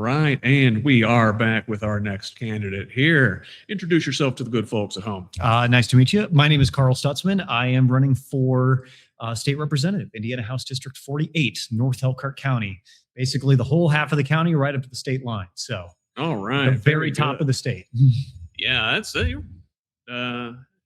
right, and we are back with our next candidate here. Introduce yourself to the good folks at home. Nice to meet you. My name is Carl Stutsman. I am running for state representative, Indiana House District 48, North Elkhart County. Basically, the whole half of the county right up to the state line. So, all right, the very top of the state. Yeah, that's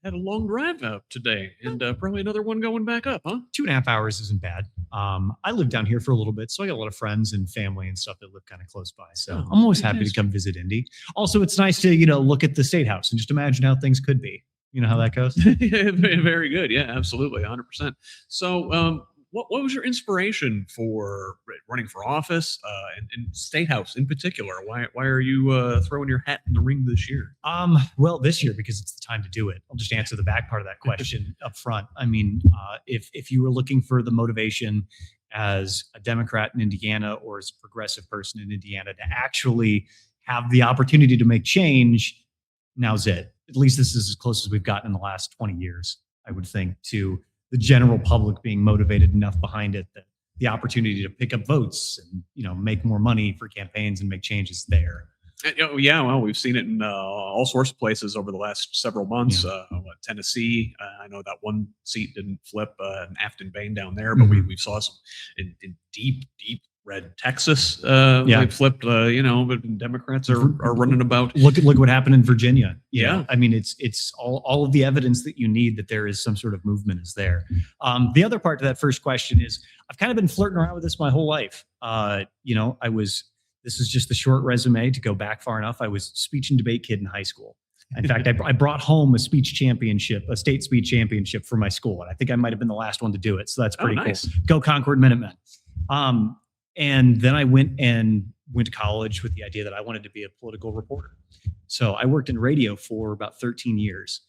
had a long drive up today, and probably another one going back up, huh? 2.5 hours isn't bad. I live down here for a little bit, so I got a lot of friends and family and stuff that live kind of close by. So I'm always happy to come visit Indy. Also, it's nice to look at the state house and just imagine how things could be. You know how that goes? Very good. Yeah, absolutely, 100%. So, what was your inspiration for running for office and state house in particular? Why are you throwing your hat in the ring this year? Well, this year because it's the time to do it. I'll just answer the back part of that question up front. I mean, if you were looking for the motivation as a Democrat in Indiana or as a progressive person in Indiana to actually have the opportunity to make change, now's it. At least this is as close as we've gotten in the last 20 years, I would think, to the general public being motivated enough behind it that the opportunity to pick up votes and make more money for campaigns and make changes there. Yeah, well, we've seen it in all sorts of places over the last several months. Tennessee, I know that one seat didn't flip in Afton Bain down there, but we saw some in deep red Texas. They flipped. But Democrats are running about. Look what happened in Virginia. Yeah, I mean, it's all of the evidence that you need that there is some sort of movement is there. The other part to that first question is I've kind of been flirting around with this my whole life. This is just the short resume to go back far enough. I was speech and debate kid in high school. In fact, I brought home a state speech championship for my school. And I think I might've been the last one to do it. So that's pretty cool. Go Concord Minutemen. And then I went to college with the idea that I wanted to be a political reporter. So I worked in radio for about 13 years,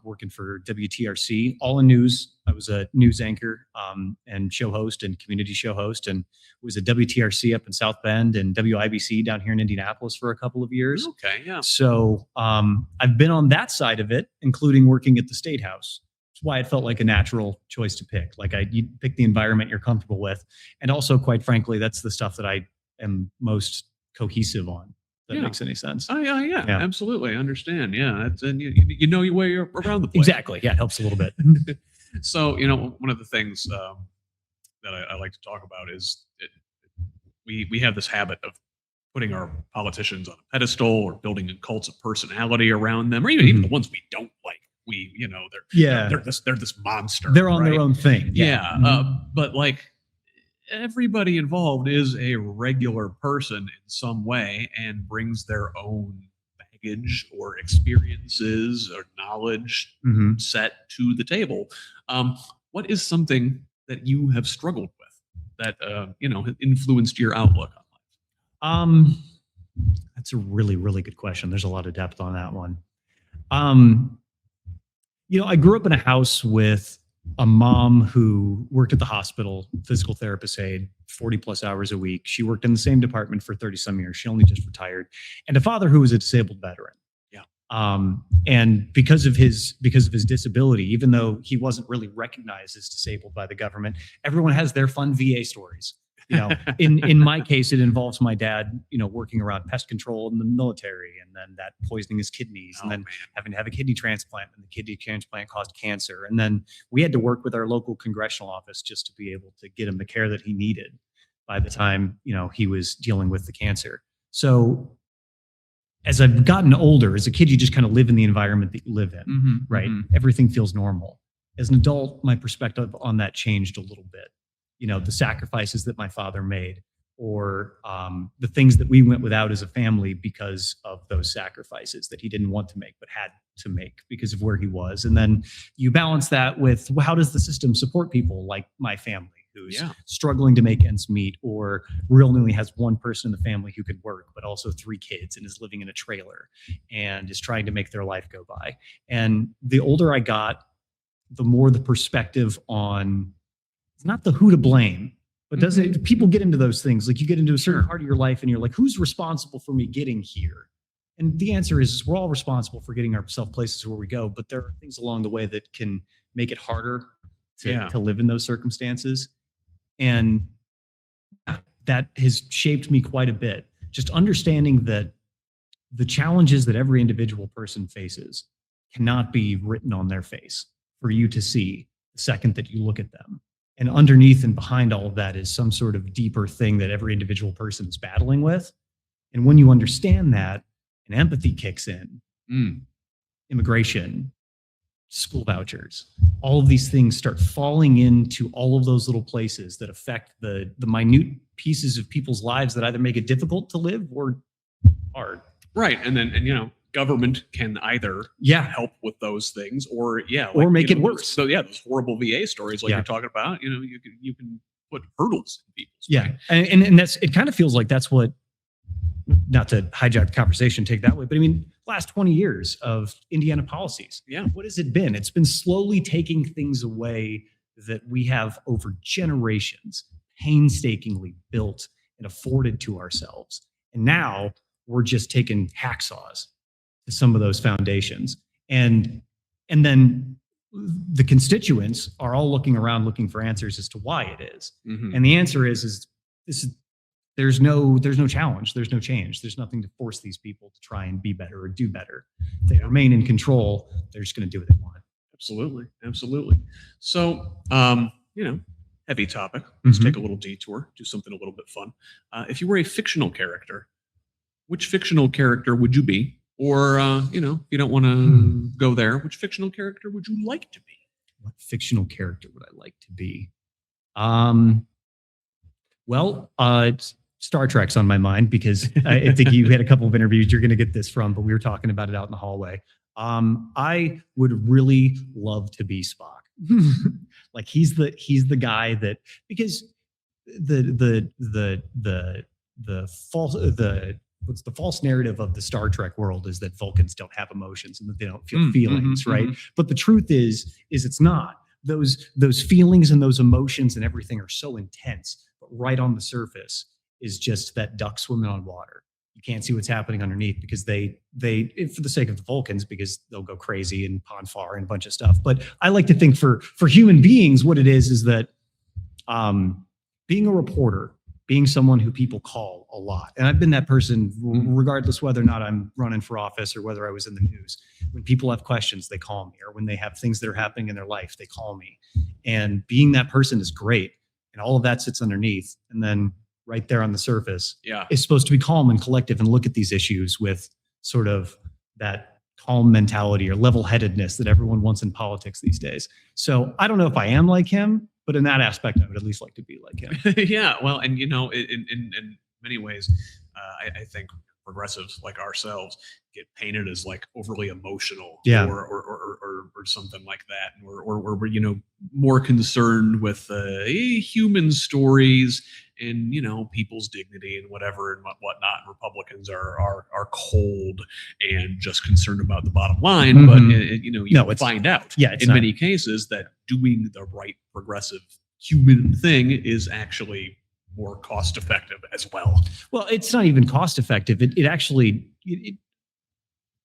working for WTRC, all in news. I was a news anchor and show host and community show host, and was at WTRC up in South Bend and WIBC down here in Indianapolis for a couple of years. Okay, yeah. So I've been on that side of it, including working at the State House. That's why it felt like a natural choice to pick. Like you pick the environment you're comfortable with. And also, quite frankly, that's the stuff that I am most cohesive on. That makes any sense. Yeah, absolutely. I understand. Yeah. And you know your way around the place. Exactly. Yeah. It helps a little bit. So, one of the things that I like to talk about is we have this habit of putting our politicians on a pedestal or building cults of personality around them, or even the ones we don't like. They're this monster. They're on their own thing. But like everybody involved is a regular person in some way and brings their own baggage or experiences or knowledge set to the table. What is something that you have struggled with that has influenced your outlook on life? That's a really, really good question. There's a lot of depth on that one. I grew up in a house with a mom who worked at the hospital, physical therapist aide, 40 plus hours a week. She worked in the same department for 30 some years. She only just retired. And a father who was a disabled veteran. Yeah. And because of his disability, even though he wasn't really recognized as disabled by the government, everyone has their fun VA stories. In my case, it involves my dad, working around pest control in the military, and then that poisoning his kidneys, and then having to have a kidney transplant, and the kidney transplant caused cancer. And then we had to work with our local congressional office just to be able to get him the care that he needed by the time, he was dealing with the cancer. So as I've gotten older, as a kid, you just kind of live in the environment that you live in, right? Everything feels normal. As an adult, my perspective on that changed a little bit. The sacrifices that my father made, or the things that we went without as a family because of those sacrifices that he didn't want to make, but had to make because of where he was. And then you balance that with, well, how does the system support people like my family who's struggling to make ends meet, or really only has one person in the family who can work, but also 3 kids and is living in a trailer and is trying to make their life go by. And the older I got, the more the perspective on, it's not the who to blame, but people get into those things. Like you get into a certain part of your life and you're like, who's responsible for me getting here? And the answer is we're all responsible for getting ourselves places where we go, but there are things along the way that can make it harder to live in those circumstances. And that has shaped me quite a bit. just understanding that the challenges that every individual person faces cannot be written on their face for you to see the second that you look at them. And underneath and behind all of that is some sort of deeper thing that every individual person is battling with. And when you understand that, and empathy kicks in, immigration, school vouchers, all of these things start falling into all of those little places that affect the minute pieces of people's lives that either make it difficult to live or hard. Right. And government can either help with those things or or make it worse. So those horrible VA stories like you're talking about, you can put hurdles in people's way. And that's, it kind of feels like that's what, not to hijack the conversation, take that way, but I mean, last 20 years of Indiana policies. What has it been? It's been slowly taking things away that we have over generations painstakingly built and afforded to ourselves. And now we're just taking hacksaws to some of those foundations. And then the constituents are all looking around looking for answers as to why it is. And the answer is there's no challenge, there's no change, there's nothing to force these people to try and be better or do better. If they remain in control, they're just going to do what they want. Absolutely. So, heavy topic. Let's take a little detour, do something a little bit fun. If you were a fictional character, which fictional character would you be? Or, if you don't want to go there, which fictional character would you like to be? What fictional character would I like to be? Star Trek's on my mind because I think you had a couple of interviews you're going to get this from, but we were talking about it out in the hallway. I would really love to be Spock. Like he's the guy that, because the false narrative of the Star Trek world is that Vulcans don't have emotions and that they don't feel feelings, right? But the truth is it's not. Those feelings and those emotions and everything are so intense, but right on the surface is just that duck swimming on water. You can't see what's happening underneath because they for the sake of the Vulcans, because they'll go crazy and Ponfar and a bunch of stuff. But I like to think for human beings, what it is that being a reporter, being someone who people call a lot. And I've been that person regardless whether or not I'm running for office or whether I was in the news. When people have questions, they call me, or when they have things that are happening in their life, they call me. And being that person is great. And all of that sits underneath. And then right there on the surface is supposed to be calm and collective and look at these issues with sort of that calm mentality or level-headedness that everyone wants in politics these days. So I don't know if I am like him, but in that aspect, I would at least like to be like him. Well, and in many ways, I think progressives like ourselves get painted as like overly emotional, or something like that, or we're more concerned with human stories and people's dignity and whatever and whatnot. Republicans are cold and just concerned about the bottom line, but find out in many cases that doing the right progressive human thing is actually more cost effective as well. Well, it's not even cost effective. It actually,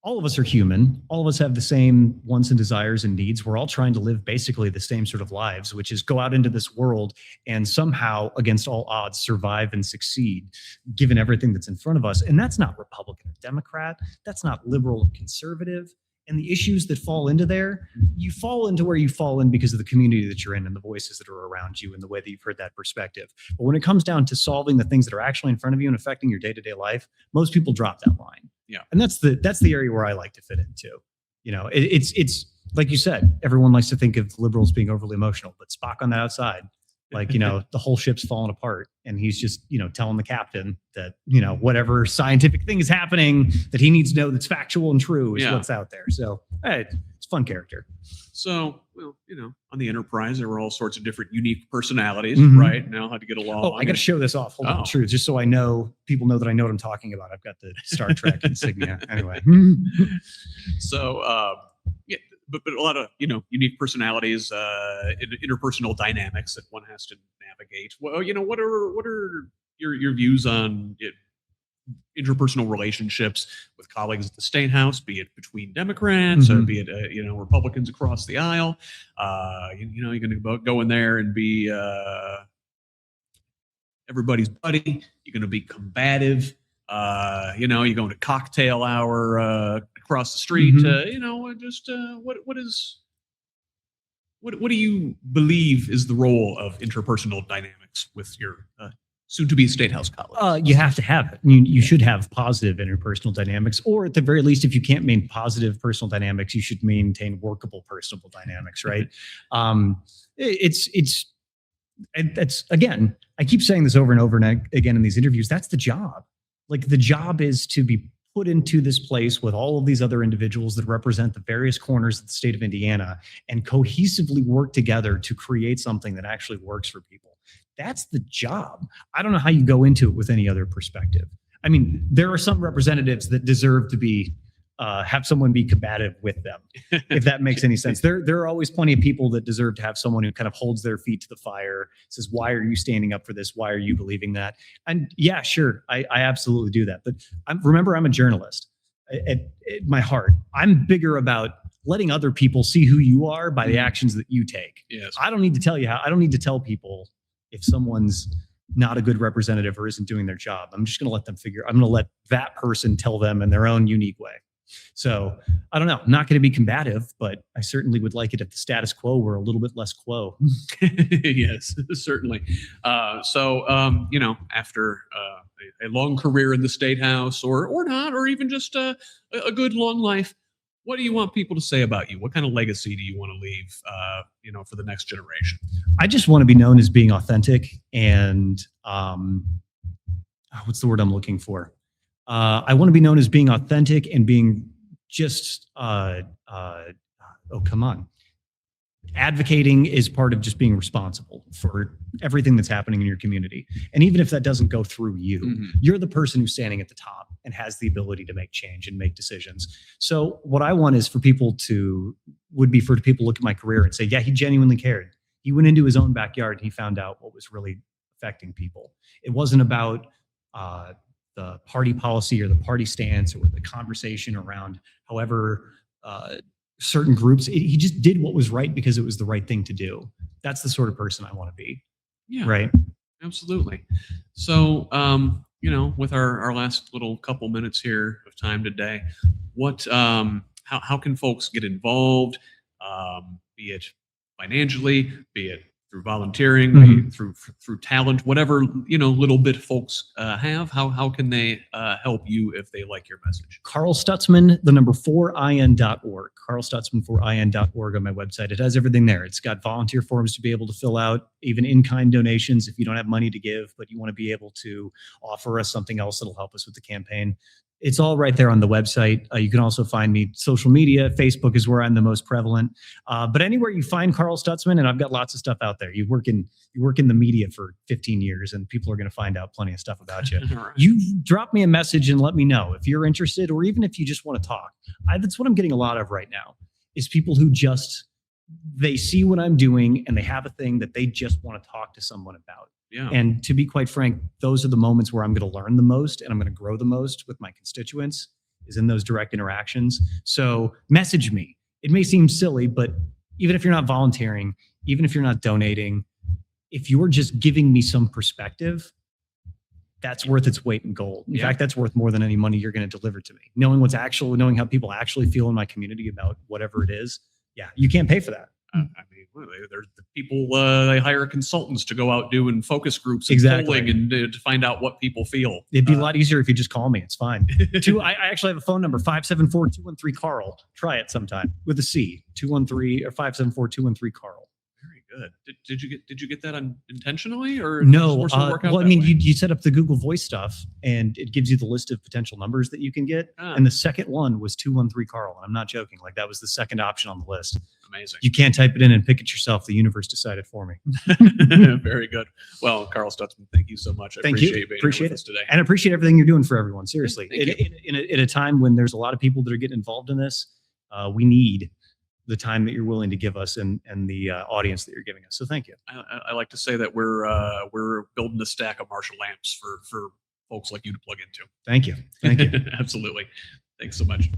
all of us are human. All of us have the same wants and desires and needs. We're all trying to live basically the same sort of lives, which is go out into this world and somehow, against all odds, survive and succeed, given everything that's in front of us. And that's not Republican or Democrat. That's not liberal or conservative. And the issues that fall into there, you fall into where you fall in because of the community that you're in and the voices that are around you and the way that you've heard that perspective. But when it comes down to solving the things that are actually in front of you and affecting your day-to-day life, most people drop that line. And that's the area where I like to fit into. It's like you said, everyone likes to think of liberals being overly emotional, but Spock on the outside, like, the whole ship's falling apart and he's just, telling the captain that, whatever scientific thing is happening that he needs to know that's factual and true is what's out there. So it's a fun character. So, on the Enterprise, there were all sorts of different unique personalities, right? Now how to get along. Oh, I got to show this off. Hold on, truth, just so people know that I know what I'm talking about. I've got the Star Trek insignia. Anyway. So, but a lot of unique personalities, interpersonal dynamics that one has to navigate. Well, what are your views on interpersonal relationships with colleagues at the State House, be it between Democrats or be it Republicans across the aisle? You're going to go in there and be everybody's buddy. You're going to be combative. You know, you go to cocktail hour across the street. You know, just what do you believe is the role of interpersonal dynamics with your soon-to-be State House colleagues? You have to have it. You should have positive interpersonal dynamics, or at the very least, if you can't maintain positive personal dynamics, you should maintain workable personal dynamics, right? It's again, I keep saying this over and over and again in these interviews. That's the job. Like the job is to be put into this place with all of these other individuals that represent the various corners of the state of Indiana and cohesively work together to create something that actually works for people. That's the job. I don't know how you go into it with any other perspective. I mean, there are some representatives that deserve to be have someone be combative with them, if that makes any sense. There are always plenty of people that deserve to have someone who kind of holds their feet to the fire, says, why are you standing up for this? Why are you believing that? And yeah, sure, I absolutely do that. But remember, I'm a journalist at my heart. I'm bigger about letting other people see who you are by the actions that you take. Yes. I don't need to tell you how. I don't need to tell people if someone's not a good representative or isn't doing their job. I'm just going to let them I'm going to let that person tell them in their own unique way. So I don't know, I'm not going to be combative, but I certainly would like it if the status quo were a little bit less quo. Yes, certainly. You know, after a long career in the State House or not, or even just a good long life, what do you want people to say about you? What kind of legacy do you want to leave, you know, for the next generation? I just want to be known as being authentic and what's the word I'm looking for? I want to be known as being authentic and being just, come on. Advocating is part of just being responsible for everything that's happening in your community. And even if that doesn't go through you, you're the person who's standing at the top and has the ability to make change and make decisions. So what I want is for people to look at my career and say, yeah, he genuinely cared. He went into his own backyard and he found out what was really affecting people. It wasn't about the party policy or the party stance or the conversation around however certain groups. He just did what was right because it was the right thing to do. That's the sort of person I want to be. Yeah, right. Absolutely. So, you know, with our last little couple minutes here of time today, what, how can folks get involved? Be it financially, be it through volunteering, be it through talent, whatever, you know, little bit folks have. How can they help you if they like your message? Carl Stutsman, the number 4in.org. Carl Stutsman 4in.org on my website. It has everything there. It's got volunteer forms to be able to fill out, even in-kind donations if you don't have money to give, but you want to be able to offer us something else that'll help us with the campaign. It's all right there on the website. You can also find me social media. Facebook is where I'm the most prevalent. But anywhere you find Carl Stutsman, and I've got lots of stuff out there. You work in the media for 15 years, and people are going to find out plenty of stuff about you. Right. You drop me a message and let me know if you're interested, or even if you just want to talk. That's what I'm getting a lot of right now, is people who they see what I'm doing and they have a thing that they just want to talk to someone about. Yeah. And to be quite frank, those are the moments where I'm going to learn the most and I'm going to grow the most with my constituents, is in those direct interactions. So message me. It may seem silly, but even if you're not volunteering, even if you're not donating, if you're just giving me some perspective, that's worth its weight in gold. In fact, that's worth more than any money you're going to deliver to me. Knowing how people actually feel in my community about whatever it is. Yeah, you can't pay for that. I mean, there's the people, they hire consultants to go out doing focus groups and polling and to find out what people feel. It'd be a lot easier if you just call me. It's fine. I actually have a phone number, 574-213-CARL. Try it sometime with a C, 213 or 574-213-CARL. Very good. Did you get that intentionally or no? Work out well, I mean, you set up the Google Voice stuff, and it gives you the list of potential numbers that you can get. And the second one was 213-CARL. And I'm not joking. Like, that was the second option on the list. Amazing. You can't type it in and pick it yourself. The universe decided for me. Very good. Well, Carl Stutsman, thank you so much. I appreciate you being here with us today. And I appreciate everything you're doing for everyone. Seriously, in a time when there's a lot of people that are getting involved in this, we need the time that you're willing to give us and the audience that you're giving us. So thank you. I like to say that we're building a stack of Marshall lamps for folks like you to plug into. Thank you. Thank you. Absolutely. Thanks so much.